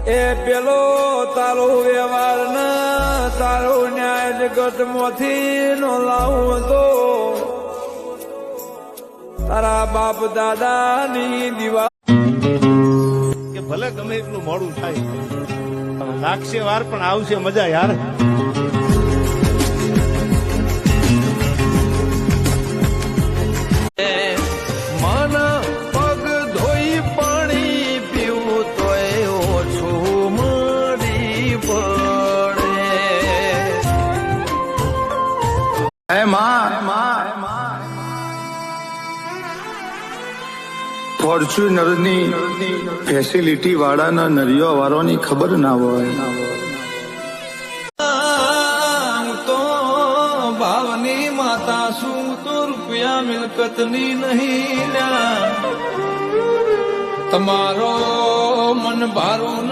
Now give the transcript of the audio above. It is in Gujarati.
એ પેલો તારો વ્યવહાર ને તારો ન્યાય જગત માંથી નો લાવું તો તારા બાપ દાદા ની દીવા કે ભલે ગમે એટલું મોડું થાય લાગશે વાર પણ આવશે મજા યાર. ફોર્ચ્યુનર ની ફેસિલિટી વાળાના નરિયો વાળોની ખબર ના હોય. તો ભાવની માતા શું તો રૂપિયા મિલકત ની નહીં તમારો મન ભારો ન